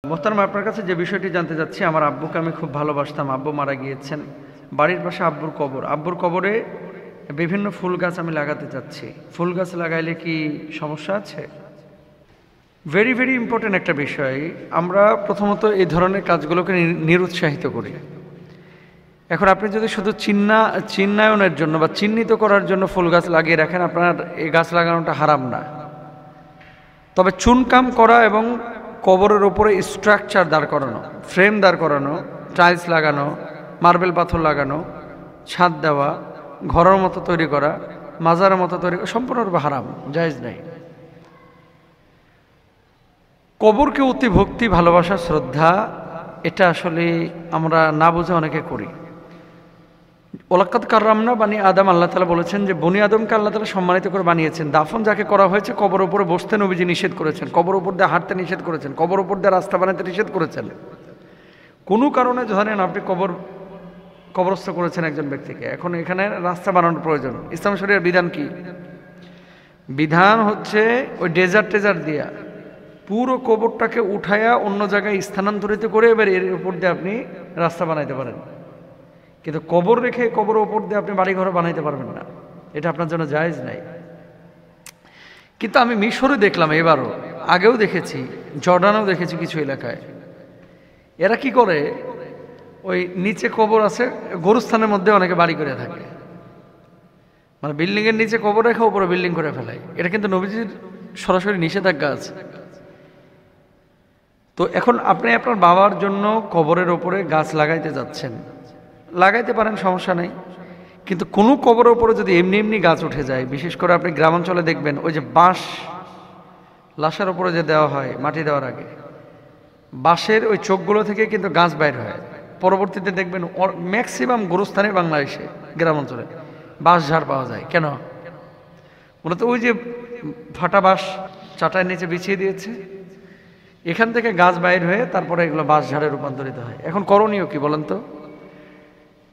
মোহতারাম, আপনার কাছে যে বিষয়টি জানতে চাচ্ছি, আমার আব্বুকে আমি খুব ভালোবাসতাম। আব্বু মারা গিয়েছেন, বাড়ির পাশে আব্বুর কবর। আব্বুর কবরে বিভিন্ন ফুল গাছ আমি লাগাতে চাচ্ছি। ফুল গাছ লাগাইলে কি সমস্যা আছে? ভেরি ভেরি ইম্পর্টেন্ট একটা বিষয়। আমরা প্রথমত এই ধরনের কাজগুলোকে নিরুৎসাহিত করি। এখন আপনি যদি শুধু চিহ্নায়নের জন্য বা চিহ্নিত করার জন্য ফুল গাছ লাগিয়ে রাখেন, আপনার এই গাছ লাগানোটা হারাম না। তবে চুনকাম করা এবং কবরের ওপরে স্ট্রাকচার দাঁড় করানো, ফ্রেম দাঁড় করানো, টাইলস লাগানো, মার্বেল পাথর লাগানো, ছাদ দেওয়া, ঘরের মতো তৈরি করা, মাজারের মতো তৈরি করা সম্পূর্ণরূপে হারাম, জায়েজ নেই। কবরকে অতি ভক্তি, ভালোবাসা, শ্রদ্ধা, এটা আসলে আমরা না বুঝে অনেকে করি। ওলাক্কাদ কাররামনা বানি আদম, আল্লাহ তাআলা বলেছেন যে বনি আদমকে আল্লাহ তাআলা সম্মানিত করে বানিয়েছেন। দাফন যাকে করা হয়েছে, কবর উপরে বসতে নবীজি নিষেধ করেছেন, কবর উপর দিয়ে হাঁটতে নিষেধ করেছেন, কবর উপর দিয়ে রাস্তা বানাতে নিষেধ করেছেন। কোনো কারণে ধরেন আপনি কবরস্থ করেছেন একজন ব্যক্তিকে, এখন এখানে রাস্তা বানানোর প্রয়োজন। ইসলাম শরীয়তের বিধান কি? বিধান হচ্ছে ওই ডেজার্ট দিয়া পুরো কবরটাকে উঠায়া অন্য জায়গায় স্থানান্তরিত করে এবার এর উপর দিয়ে আপনি রাস্তা বানাইতে পারেন। কিন্তু কবর রেখে কবরের উপর দিয়ে আপনি বাড়িঘর বানাইতে পারবেন না, এটা আপনার জন্য জায়েজ নাই। কিন্তু আমি মিশরে দেখলাম, এবারও, আগেও দেখেছি, জর্ডানেও দেখেছি কিছু এলাকায়। এরা কি করে, ওই নিচে কবর আছে, গোরস্থানের মধ্যে অনেকে বাড়ি করে থাকে, মানে বিল্ডিংয়ের নিচে কবর রেখে উপরে বিল্ডিং করে ফেলায়। এটা কিন্তু নবীজির সরাসরি নিষেধাজ্ঞা আছে। তো এখন আপনি আপনার বাবার জন্য কবরের ওপরে গাছ লাগাইতে যাচ্ছেন, লাগাইতে পারেন, সমস্যা নেই। কিন্তু কোনো কবরের ওপরে যদি এমনি এমনি গাছ উঠে যায়, বিশেষ করে আপনি গ্রামাঞ্চলে দেখবেন, ওই যে বাঁশ লাশের ওপরে যে দেওয়া হয় মাটি দেওয়ার আগে, বাঁশের ওই চোখগুলো থেকে কিন্তু গাছ বাইর হয়। পরবর্তীতে দেখবেন ম্যাক্সিমাম গোরস্থানে বাংলাদেশে গ্রামাঞ্চলে বাঁশ ঝাড় পাওয়া যায়। কেন? মূলত ওই যে ফাটা বাঁশ চাটার নিচে বিছিয়ে দিয়েছে, এখান থেকে গাছ বাইর হয়ে তারপরে এগুলো বাঁশ ঝাড়ে রূপান্তরিত হয়। এখন করণীয় কি বলেন তো?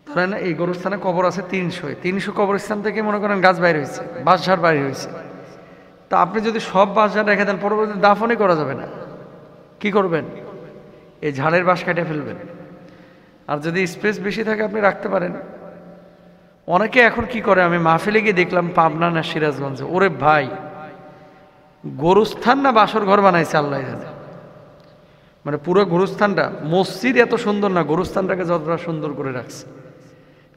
ধরেন এই গোরস্থানে কবর আছে ৩০০ কবরস্থান থেকে মনে করেন গাছ বাইর হয়েছে, বাঁশ ঝাড় বাইর হয়েছে। তা আপনি যদি সব বাঁশ ঝাড় রেখে দেন, পরবর্তীতে দাফনই করা যাবে না। কি করবেন? এই ঝাড়ের বাঁশ কেটে ফেলবেন। আর যদি স্পেস বেশি থাকে আপনি রাখতে পারেন। অনেকে এখন কি করে, আমি মাহফিলে গিয়ে দেখলাম পাবনা না সিরাজগঞ্জে, ওরে ভাই, গোরস্থান না বাসর ঘর বানাইছে আল্লাহ জানে। মানে পুরো গোরস্থানটা, মসজিদ এত সুন্দর না, গোরস্থানটাকে যতটা সুন্দর করে রাখছে।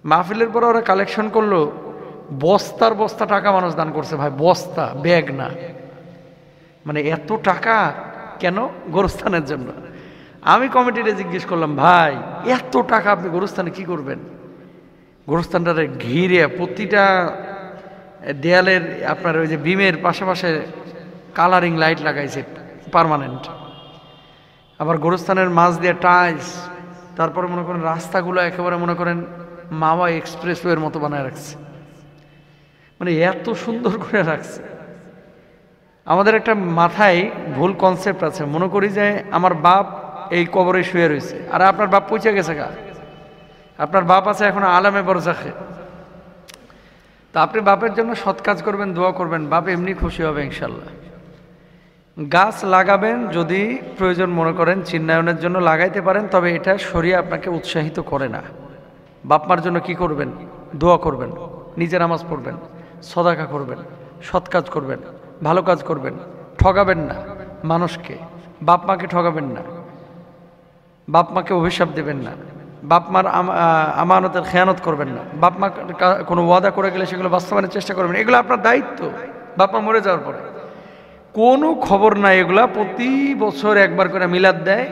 মাহফিলের পরে ওরা কালেকশন করলো, বস্তার বস্তা টাকা মানুষ দান করছে ভাই, বস্তা, ব্যাগ না। মানে এত টাকা কেন? গোরস্থানের জন্য। আমি কমিটিতে জিজ্ঞেস করলাম, ভাই এত টাকা আপনি গোরস্থানে কি করবেন? গোরস্থানটারে ঘিরে প্রতিটা দেয়ালের আপনার ওই যে বিমের পাশাপাশি কালারিং লাইট লাগাইছে পার্মানেন্ট। আবার গোরস্থানের মাঝ দিয়ে টাইলস, তারপরে মনে করেন রাস্তাগুলো একেবারে মনে করেন মাওয়া এক্সপ্রেসওয়ের মতো বানায় রাখছে। মানে এত সুন্দর করে রাখছে। আমাদের একটা মাথায় ভুল কনসেপ্ট আছে, মনে করি যে আমার বাপ এই কবরে শুয়ে রয়েছে, আর আপনার বাপ পৌঁছে গেছে গা, আপনার বাপ আছে এখন আলামে বরজাখে। তা আপনি বাপের জন্য সৎ কাজ করবেন, দোয়া করবেন, বাপ এমনি খুশি হবে ইনশাল্লাহ। গাছ লাগাবেন যদি প্রয়োজন মনে করেন, চিহ্নায়নের জন্য লাগাইতে পারেন, তবে এটা শরীয়ত আপনাকে উৎসাহিত করে না। বাপ মার জন্য কি করবেন? দোয়া করবেন, নিজে নামাজ পড়বেন, সদাকা করবেন, সৎ কাজ করবেন, ভালো কাজ করবেন, ঠগাবেন না মানুষকে, বাপ মাকে ঠগাবেন না, বাপ মাকে অভিশাপ দেবেন না, বাপ মার আমানতের খেয়ানত করবেন না, বাপ মা কোনো ওয়াদা করে গেলে সেগুলো বাস্তবায়নের চেষ্টা করবেন। এগুলো আপনার দায়িত্ব। বাপ মা মরে যাওয়ার পরে কোনো খবর নাই, এগুলা প্রতি বছর একবার করে মিলাদ দেয়,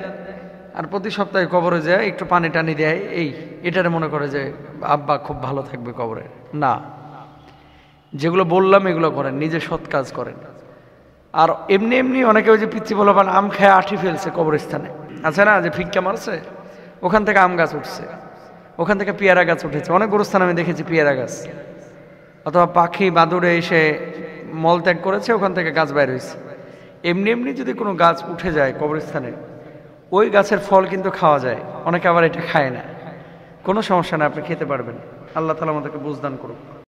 আর প্রতি সপ্তাহে কবরে যায় একটু পানি টানি দেয়, এটারে মনে করে যে আব্বা খুব ভালো থাকবে কবরে। না, যেগুলো বললাম এগুলো করেন, নিজে সৎ কাজ করেন। আর এমনি এমনি অনেকে ওই যে পিচ্ছি বলবান আম খেয়ে আঠি ফেলছে কবরস্থানে, আছে না, যে ফিক্কা মারছে, ওখান থেকে আম গাছ উঠছে, ওখান থেকে পেয়ারা গাছ উঠেছে। অনেক গোরস্থানে আমি দেখেছি পেয়ারা গাছ, অথবা পাখি বাদুড়ে এসে মলত্যাগ করেছে, ওখান থেকে গাছ বাইর হয়েছে। এমনি এমনি যদি কোনো গাছ উঠে যায় কবরস্থানে, ওই গাছের ফল কিন্তু খাওয়া যায়। অনেকে আবার এটা খায় না, কোনো সমস্যা না, আপনি খেতে পারবেন। আল্লাহ তাআলা আমাদেরকে বুঝদান করুক।